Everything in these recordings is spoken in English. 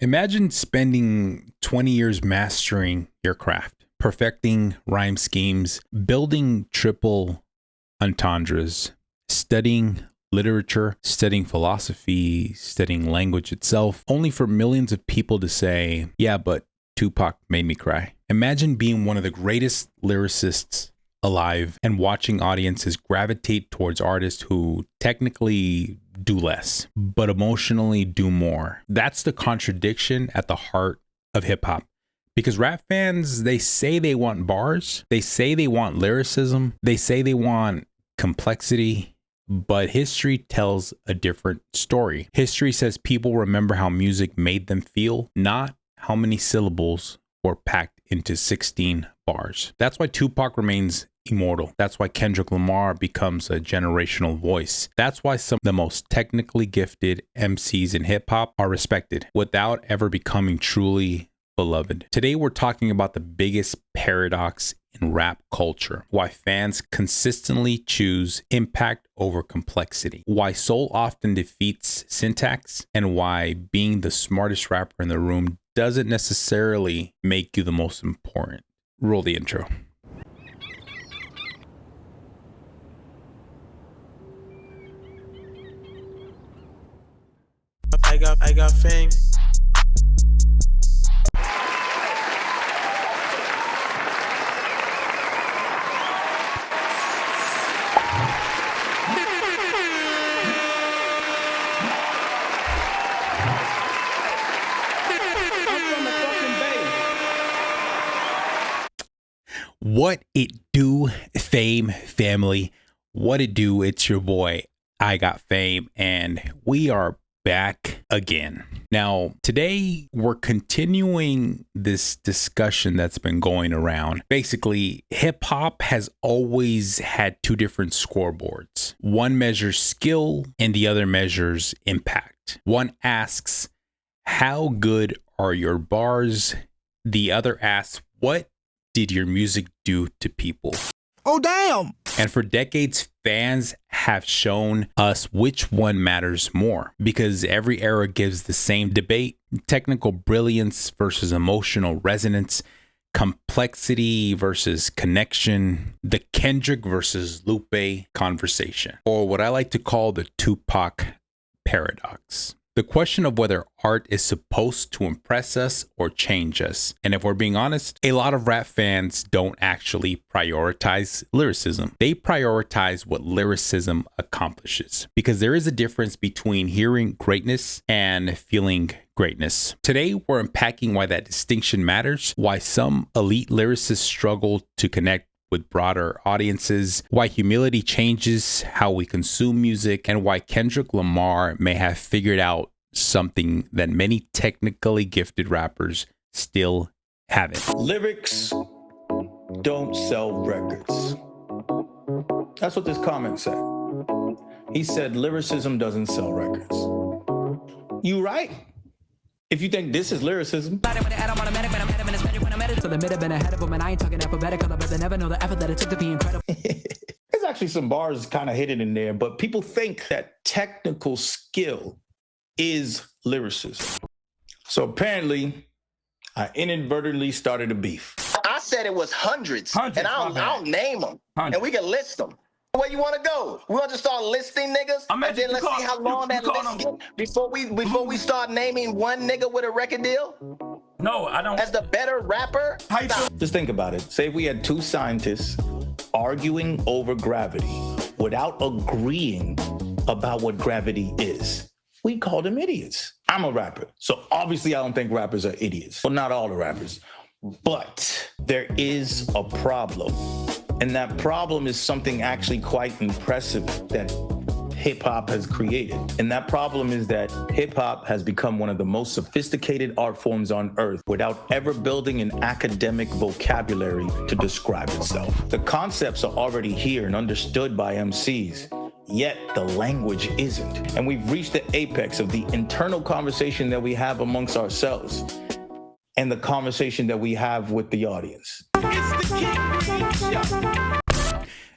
Imagine spending 20 years mastering your craft, perfecting rhyme schemes, building triple entendres, studying literature, studying philosophy, studying language itself, only for millions of people to say, yeah, but Tupac made me cry. Imagine being one of the greatest lyricists alive and watching audiences gravitate towards artists who technically do less, but emotionally do more. That's the contradiction at the heart of hip hop. Because rap fans, they say they want bars, they say they want lyricism, they say they want complexity, but history tells a different story. History says people remember how music made them feel, not how many syllables were packed into 16 bars. That's why Tupac remains immortal. That's why Kendrick Lamar becomes a generational voice. That's why some of the most technically gifted MCs in hip hop are respected without ever becoming truly beloved. Today, we're talking about the biggest paradox in rap culture, why fans consistently choose impact over complexity, why soul often defeats syntax, and why being the smartest rapper in the room doesn't necessarily make you the most important. Roll the intro. I got fame. What it do, Fame family? What it do? It's your boy, iGotFame, and we are back again. Now, today we're continuing this discussion that's been going around. Basically, hip hop has always had two different scoreboards. One measures skill and the other measures impact. One asks, how good are your bars? The other asks, what did your music do to people? Oh, damn. And for decades, fans have shown us which one matters more, because every era gives the same debate: technical brilliance versus emotional resonance, complexity versus connection, the Kendrick versus Lupe conversation, or what I like to call the Tupac paradox. The question of whether art is supposed to impress us or change us. And if we're being honest, a lot of rap fans don't actually prioritize lyricism. They prioritize what lyricism accomplishes, because there is a difference between hearing greatness and feeling greatness. Today, we're unpacking why that distinction matters, why some elite lyricists struggle to connect with broader audiences, why humility changes how we consume music, and why Kendrick Lamar may have figured out something that many technically gifted rappers still haven't. Lyrics don't sell records. That's what this comment said. He said lyricism doesn't sell records. You right? If you think this is lyricism. There's actually some bars kind of hidden in there, but people think that technical skill is lyricism. So apparently, I inadvertently started a beef. I said it was hundreds and I'll name them, and we can list them. Where you want to go? We want to start listing niggas, and then let's see how long that list gets before we start naming one nigga with a record deal. No, I don't. As the better rapper. Just think about it. Say if we had two scientists arguing over gravity without agreeing about what gravity is. We call them idiots. I'm a rapper, so obviously I don't think rappers are idiots. Well, not all the rappers, but there is a problem. And that problem is something actually quite impressive that hip-hop has created. And that problem is that hip-hop has become one of the most sophisticated art forms on earth without ever building an academic vocabulary to describe itself. The concepts are already here and understood by MCs, yet the language isn't. And we've reached the apex of the internal conversation that we have amongst ourselves and the conversation that we have with the audience. It's the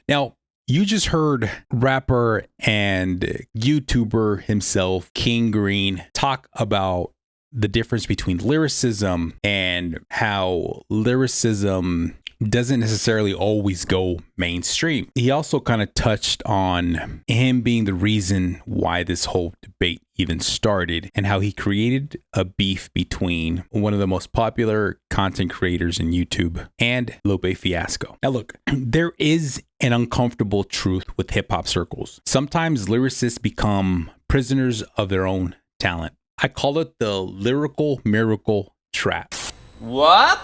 Now, you just heard rapper and YouTuber himself, King Green, talk about the difference between lyricism and how lyricism doesn't necessarily always go mainstream. He also kind of touched on him being the reason why this whole debate even started and how he created a beef between one of the most popular content creators in YouTube and Lupe Fiasco. Now look, there is an uncomfortable truth with hip hop circles. Sometimes lyricists become prisoners of their own talent. I call it the lyrical miracle trap. What?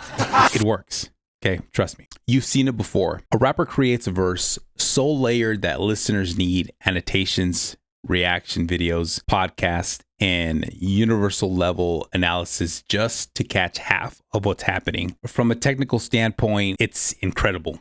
It works. Okay, trust me. You've seen it before. A rapper creates a verse so layered that listeners need annotations, reaction videos, podcasts, and universal level analysis just to catch half of what's happening. From a technical standpoint, it's incredible.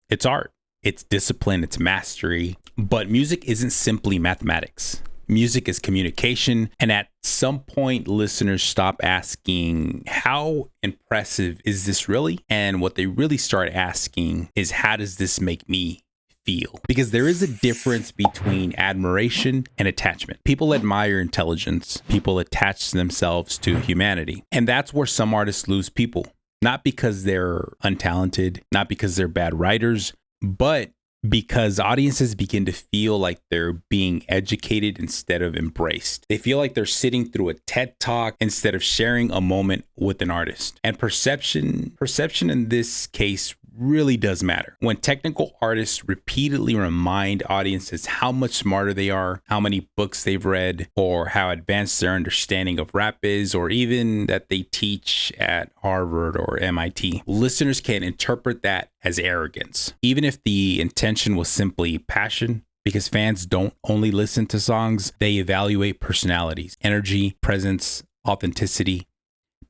It's art, it's discipline, it's mastery. But music isn't simply mathematics. Music is communication, and at some point, listeners stop asking, how impressive is this really? And what they really start asking is, how does this make me feel? Because there is a difference between admiration and attachment. People admire intelligence. People attach themselves to humanity. And that's where some artists lose people. Not because they're untalented, not because they're bad writers, but because audiences begin to feel like they're being educated instead of embraced. They feel like they're sitting through a TED Talk instead of sharing a moment with an artist. And perception in this case really does matter. When technical artists repeatedly remind audiences how much smarter they are, how many books they've read, or how advanced their understanding of rap is, or even that they teach at Harvard or MIT, listeners can interpret that as arrogance, even if the intention was simply passion. Because fans don't only listen to songs, they evaluate personalities, energy, presence, authenticity.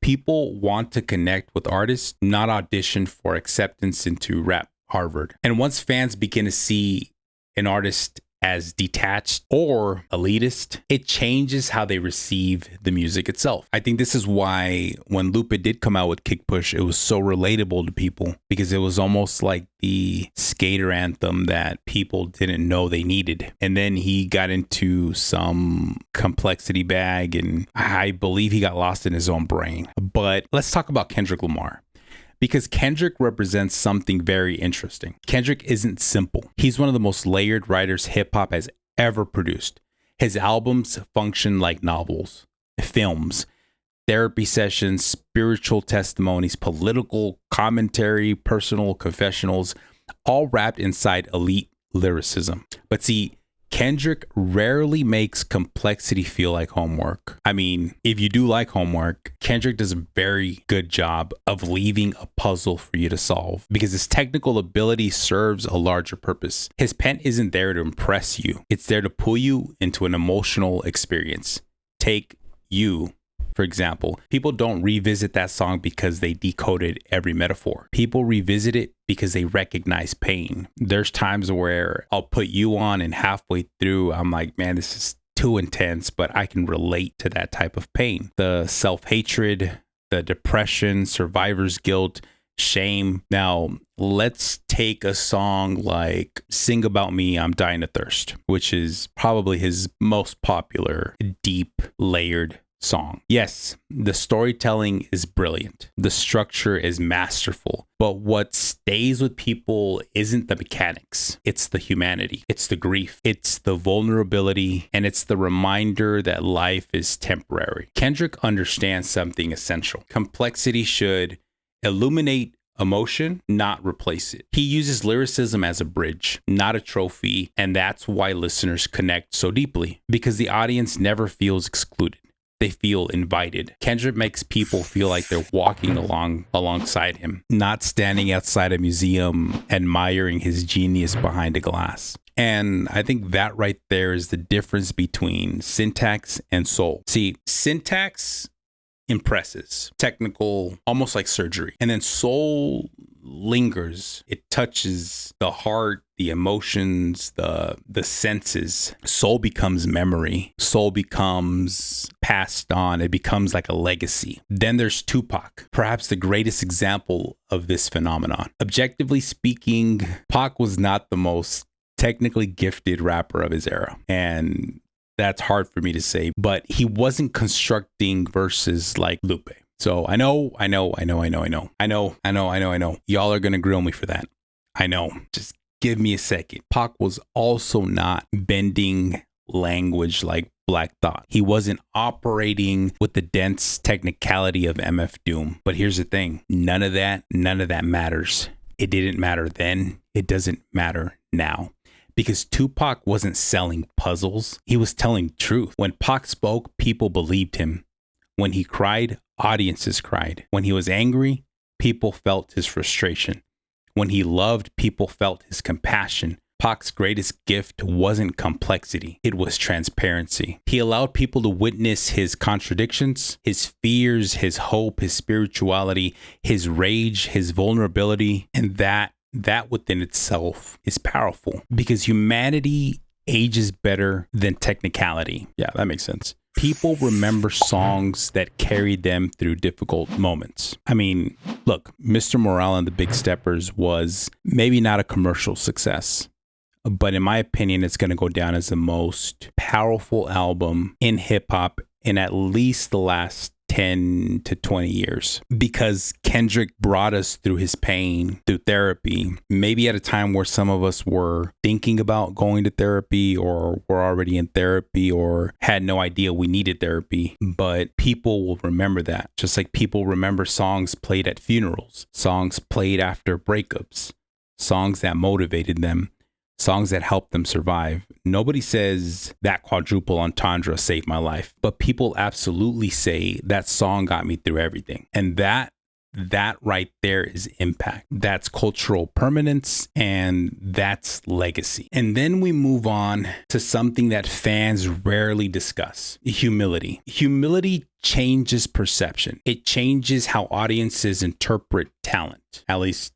People want to connect with artists, not audition for acceptance into rap Harvard. And once fans begin to see an artist as detached or elitist, it changes how they receive the music itself. I think this is why when Lupe did come out with Kick Push, it was so relatable to people, because it was almost like the skater anthem that people didn't know they needed. And then he got into some complexity bag, and I believe he got lost in his own brain. But let's talk about Kendrick Lamar, because Kendrick represents something very interesting. Kendrick isn't simple. He's one of the most layered writers hip hop has ever produced. His albums function like novels, films, therapy sessions, spiritual testimonies, political commentary, personal confessionals, all wrapped inside elite lyricism. But see, Kendrick rarely makes complexity feel like homework. I mean, if you do like homework, Kendrick does a very good job of leaving a puzzle for you to solve, because his technical ability serves a larger purpose. His pen isn't there to impress you. It's there to pull you into an emotional experience. Take You, for example. People don't revisit that song because they decoded every metaphor. People revisit it because they recognize pain. There's times where I'll put You on, and halfway through, I'm like, man, this is too intense, but I can relate to that type of pain. The self-hatred, the depression, survivor's guilt, shame. Now, let's take a song like Sing About Me, I'm Dying of Thirst, which is probably his most popular, deep, layered song. Yes, the storytelling is brilliant. The structure is masterful. But what stays with people isn't the mechanics. It's the humanity. It's the grief. It's the vulnerability. And it's the reminder that life is temporary. Kendrick understands something essential. Complexity should illuminate emotion, not replace it. He uses lyricism as a bridge, not a trophy. And that's why listeners connect so deeply, because the audience never feels excluded. They feel invited. Kendrick makes people feel like they're walking alongside him, not standing outside a museum admiring his genius behind a glass. And I think that right there is the difference between syntax and soul. See, syntax impresses, technical, almost like surgery. And then soul lingers. It touches the heart, the emotions, the senses. Soul becomes memory. Soul becomes passed on. It becomes like a legacy. Then there's Tupac, perhaps the greatest example of this phenomenon. Objectively speaking, Pac was not the most technically gifted rapper of his era. And That's hard for me to say, but he wasn't constructing verses like Lupe. So I know. Y'all are going to grill me for that. I know. Just give me a second. Pac was also not bending language like Black Thought. He wasn't operating with the dense technicality of MF Doom. But here's the thing. None of that matters. It didn't matter then. It doesn't matter now. Because Tupac wasn't selling puzzles. He was telling truth. When Pac spoke, people believed him. When he cried, audiences cried. When he was angry, people felt his frustration. When he loved, people felt his compassion. Pac's greatest gift wasn't complexity. It was transparency. He allowed people to witness his contradictions, his fears, his hope, his spirituality, his rage, his vulnerability, and that within itself is powerful because humanity ages better than technicality. Yeah, that makes sense. People remember songs that carried them through difficult moments. I mean, look, Mr. Morale and the Big Steppers was maybe not a commercial success, but in my opinion, it's going to go down as the most powerful album in hip hop in at least the last 10 to 20 years because Kendrick brought us through his pain, through therapy, maybe at a time where some of us were thinking about going to therapy or were already in therapy or had no idea we needed therapy. But people will remember that, just like people remember songs played at funerals, songs played after breakups, songs that motivated them, songs that helped them survive. Nobody says that quadruple entendre saved my life, but people absolutely say that song got me through everything. And that right there is impact. That's cultural permanence and that's legacy. And then we move on to something that fans rarely discuss: humility. Humility changes perception. It changes how audiences interpret talent, at least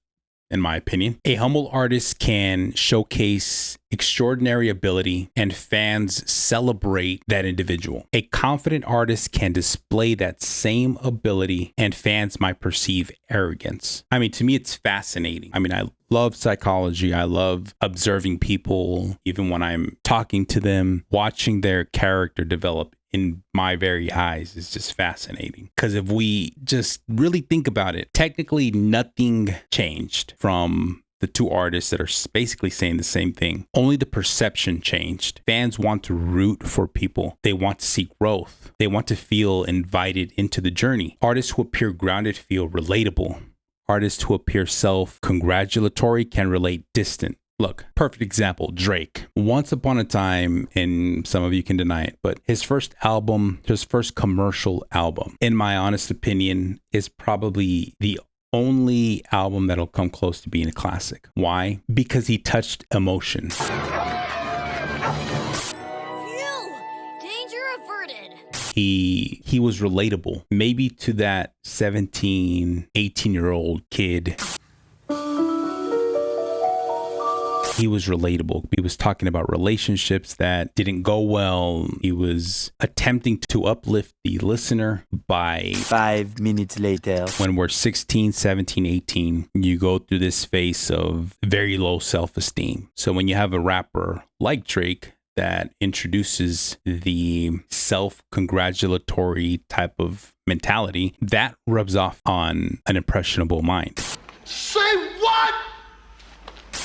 in my opinion. A humble artist can showcase extraordinary ability and fans celebrate that individual. A confident artist can display that same ability and fans might perceive arrogance. I mean, to me, it's fascinating. I mean, I love psychology. I love observing people, even when I'm talking to them, watching their character develop in my very eyes is just fascinating. Because if we just really think about it, technically nothing changed from the two artists that are basically saying the same thing. Only the perception changed. Fans want to root for people. They want to see growth. They want to feel invited into the journey. Artists who appear grounded feel relatable. Artists who appear self-congratulatory can relate distant. Look, perfect example, Drake. Once upon a time, and some of you can deny it, but his first commercial album, in my honest opinion, is probably the only album that'll come close to being a classic. Why? Because he touched emotion. Phew! Danger averted. He was relatable, maybe to that 17, 18-year-old kid. He was relatable. He was talking about relationships that didn't go well. He was attempting to uplift the listener by 5 minutes later. When we're 16, 17, 18, you go through this phase of very low self-esteem. So when you have a rapper like Drake that introduces the self-congratulatory type of mentality, that rubs off on an impressionable mind. Say what?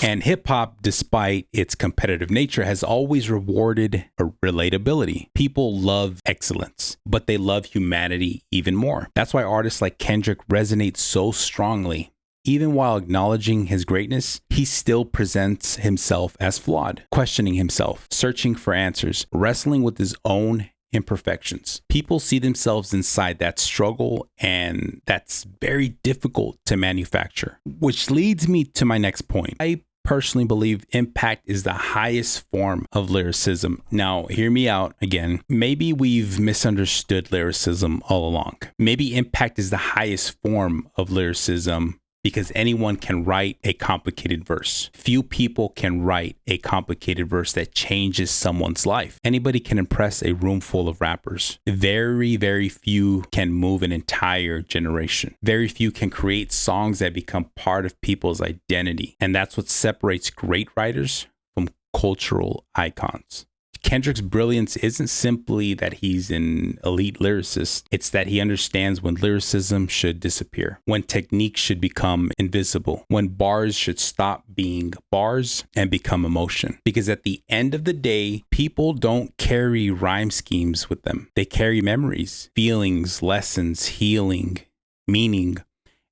And hip hop, despite its competitive nature, has always rewarded relatability. People love excellence, but they love humanity even more. That's why artists like Kendrick resonate so strongly. Even while acknowledging his greatness, he still presents himself as flawed, questioning himself, searching for answers, wrestling with his own imperfections. People see themselves inside that struggle, and that's very difficult to manufacture. Which leads me to my next point. I personally believe impact is the highest form of lyricism. Now, hear me out again. Maybe we've misunderstood lyricism all along. Maybe impact is the highest form of lyricism because anyone can write a complicated verse. Few people can write a complicated verse that changes someone's life. Anybody can impress a room full of rappers. Very, very few can move an entire generation. Very few can create songs that become part of people's identity. And that's what separates great writers from cultural icons. Kendrick's brilliance isn't simply that he's an elite lyricist. It's that he understands when lyricism should disappear, when technique should become invisible, when bars should stop being bars and become emotion. Because at the end of the day, people don't carry rhyme schemes with them. They carry memories, feelings, lessons, healing, meaning.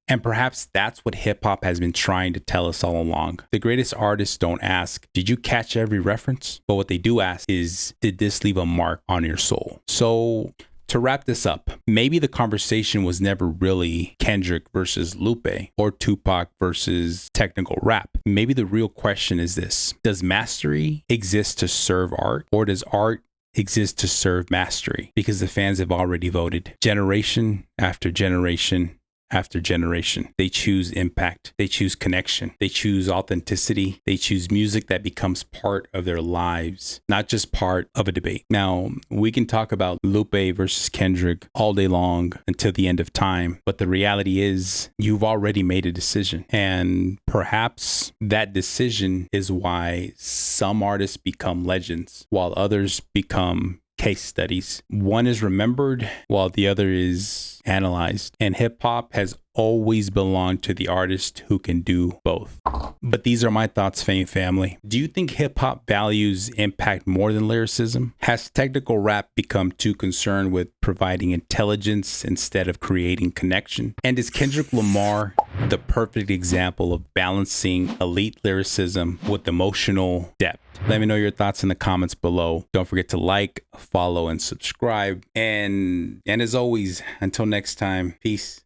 And perhaps that's what hip hop has been trying to tell us all along. The greatest artists don't ask, did you catch every reference? But what they do ask is, did this leave a mark on your soul? So to wrap this up, maybe the conversation was never really Kendrick versus Lupe or Tupac versus technical rap. Maybe the real question is this: does mastery exist to serve art, or does art exist to serve mastery? Because the fans have already voted. Generation after generation after generation, they choose impact, they choose connection, they choose authenticity, they choose music that becomes part of their lives, not just part of a debate. Now, we can talk about Lupe versus Kendrick all day long until the end of time, but the reality is you've already made a decision, and perhaps that decision is why some artists become legends while others become case studies. One is remembered while the other is analyzed. And hip hop has always belonged to the artist who can do both. But these are my thoughts, Fame family. Do you think hip hop values impact more than lyricism? Has technical rap become too concerned with providing intelligence instead of creating connection? And is Kendrick Lamar the perfect example of balancing elite lyricism with emotional depth? Let me know your thoughts in the comments below. Don't forget to like, follow, and subscribe. And as always, until next time, peace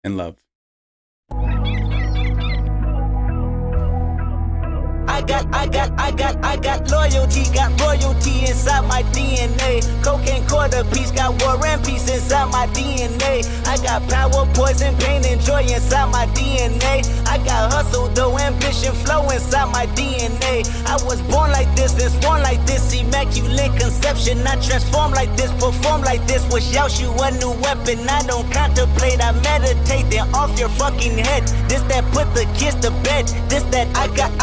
and love. I got loyalty, got royalty inside my DNA. Cocaine quarter piece, got war and peace inside my DNA. I got power, poison, pain, and joy inside my DNA. I got hustle, though, ambition, flow inside my DNA. I was born like this and sworn like this, immaculate conception. I transform like this, perform like this, wish out you a new weapon. I don't contemplate, I meditate, then off your fucking head. This that put the kids to bed, this that I got